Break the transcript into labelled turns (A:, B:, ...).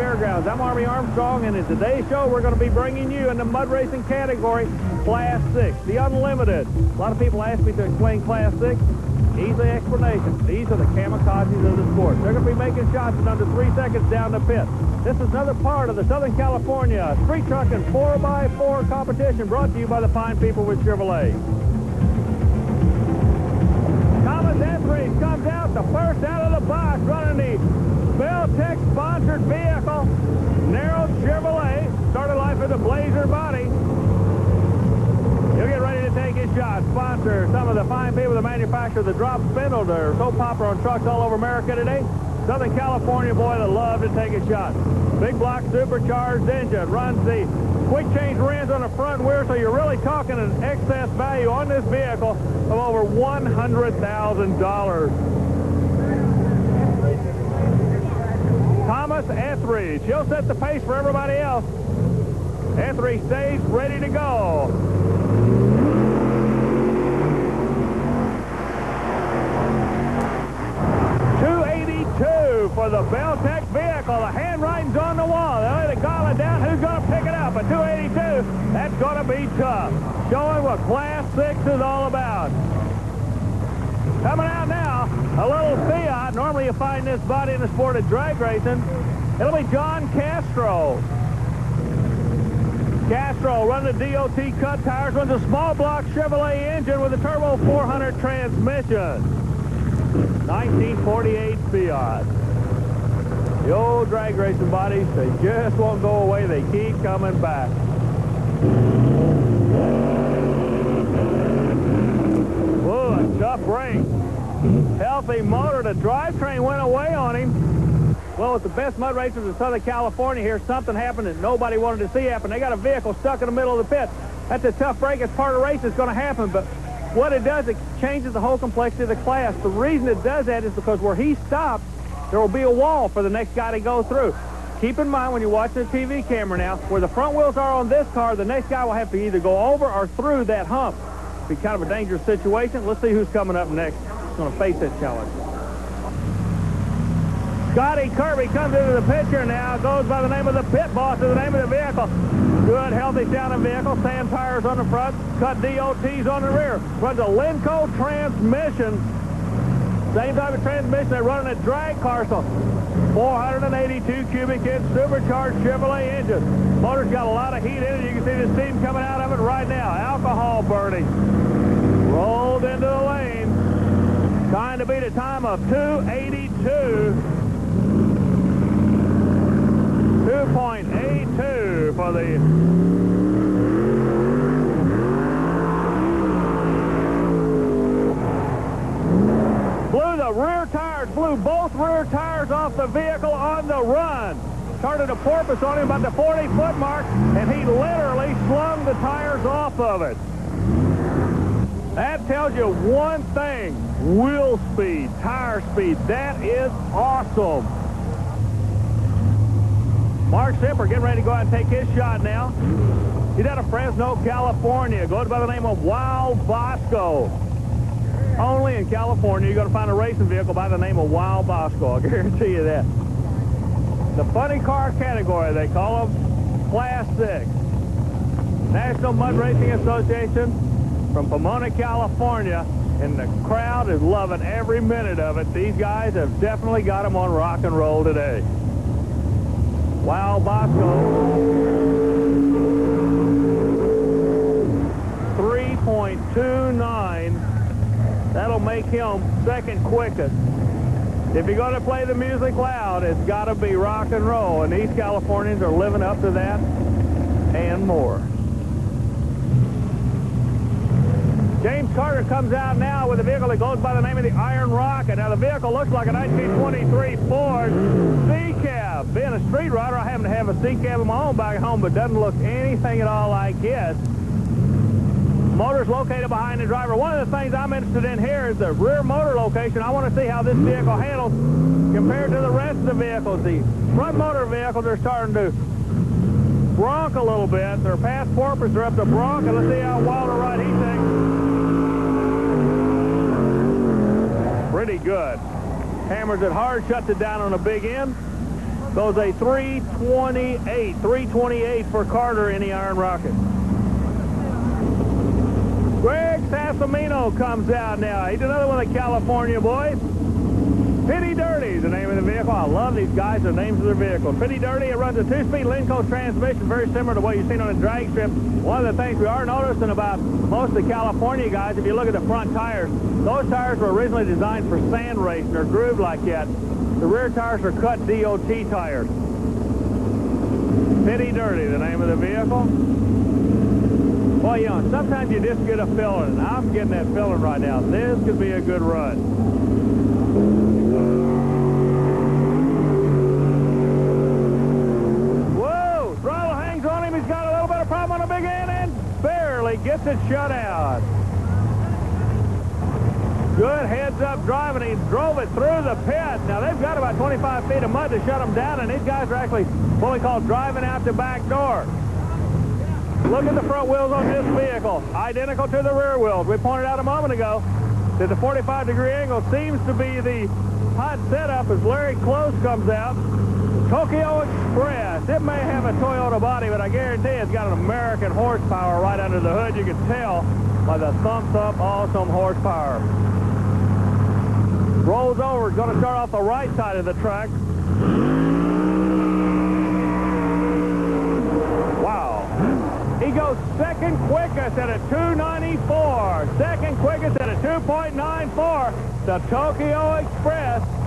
A: Fairgrounds. I'm Army Armstrong, and in today's show, we're going to be bringing you in the mud racing category, Class 6, the Unlimited. A lot of people ask me to explain Class 6. Easy explanation. These are the kamikazes of the sport. They're going to be making shots in under 3 seconds down the pit. This is another part of the Southern California Street Truck and 4x4 competition brought to you by the fine people with Chevrolet. Thomas Etheridge comes out the first out of the box running the Beltec sponsored vehicle, narrow Chevrolet. Started life with a Blazer body. He'll get ready to take his shot. Sponsor some of the fine people that manufacture the drop spindle. They're so popular on trucks all over America today. Southern California boy that love to take a shot. Big block supercharged engine. Runs the quick change rims on the front wheel, so you're really talking an excess value on this vehicle of over $100,000. Thomas Etheridge. He'll set the pace for everybody else. Etheridge stays ready to go. For the Beltec vehicle. The handwriting's on the wall. They lay the gauntlet down. Who's going to pick it up? A 282. That's going to be tough. Showing what Class 6 is all about. Coming out now, a little Fiat. Normally you find this body in the sport of drag racing. It'll be John Castro. Castro running the DOT cut tires, runs a small block Chevrolet engine with a turbo 400 transmission. 1948 Fiat. The old drag racing bodies, they just won't go away. They keep coming back. Whoa, a tough break. Healthy motor. The drivetrain went away on him. Well, with the best mud racers in Southern California here, something happened that nobody wanted to see happen. They got a vehicle stuck in the middle of the pit. That's a tough break. It's part of the race. It's going to happen, but what it does, it changes the whole complexity of the class. The reason it does that is because where he stops, there will be a wall for the next guy to go through. Keep in mind when you're watching the TV camera now, where the front wheels are on this car, the next guy will have to either go over or through that hump. It'll be kind of a dangerous situation. Let's see who's coming up next. Who's going to face that challenge. Scotty Kirby comes into the picture now. Goes by the name of the pit boss, is the name of the vehicle. Good, healthy sounding vehicle. Sand tires on the front. Cut DOTs on the rear. Runs a Lenco transmission. Same type of transmission they're running a drag car. So 482 cubic inch supercharged Chevrolet engine. Motor's got a lot of heat in it. You can see the steam coming out of it right now. Alcohol burning. Rolled into the lane. Trying to beat a time of 282. 2.82 for the rear tires, blew both rear tires off the vehicle on the run. Started a porpoise on him about the 40-foot mark, and he literally slung the tires off of it. That tells you one thing: wheel speed, tire speed. That is awesome. Mark Semper getting ready to go out and take his shot now. He's out of Fresno, California. Goes by the name of Wild Bosco. Only in California you're going to find a racing vehicle by the name of Wild Bosco. I'll guarantee you that. The funny car category, they call them Class 6. National Mud Racing Association from Pomona, California. And the crowd is loving every minute of it. These guys have definitely got them on rock and roll today. Wild Bosco. 3.29. That'll make him second quickest. If you're going to play the music loud, it's got to be rock and roll. And these Californians are living up to that and more. James Carter comes out now with a vehicle that goes by the name of the Iron Rocket. Now, the vehicle looks like a 1923 Ford C-Cab. Being a street rider, I happen to have a C-Cab of my own back home, but doesn't look anything at all like his. Motor's located behind the driver. One of the things I'm interested in here is the rear motor location. I want to see how this vehicle handles compared to the rest of the vehicles. The front motor vehicles are starting to bronk a little bit. They're past porpoise, they're up to bronk, and let's see how wild a ride he takes. Pretty good. Hammers it hard, shuts it down on the big end. goes a 328. 328 for Carter in the Iron Rocket. Greg Sassomino comes out now. He's another one of the California boys. Pitty Dirty is the name of the vehicle. I love these guys, the names of their vehicles. Pitty Dirty, it runs a 2-speed Lenco transmission, very similar to what you've seen on the drag strip. One of the things we are noticing about most of the California guys, if you look at the front tires, those tires were originally designed for sand racing or grooved like that. The rear tires are cut DOT tires. Pitty Dirty, the name of the vehicle. Boy, you know, sometimes you just get a feeling, and I'm getting that feeling right now. This could be a good run. Gets it shut out. Good heads-up driving. He drove it through the pit. Now, they've got about 25 feet of mud to shut them down, and these guys are actually what we call driving out the back door. Look at the front wheels on this vehicle. Identical to the rear wheels. We pointed out a moment ago that the 45-degree angle seems to be the hot setup as Larry Close comes out. Tokyo Express. It may have a Toyota body, but I guarantee it's got an American horsepower right under the hood. You can tell by the thumbs-up awesome horsepower. Rolls over. It's going to start off the right side of the track. Wow. He goes second quickest at a 294. Second quickest at a 2.94. The Tokyo Express.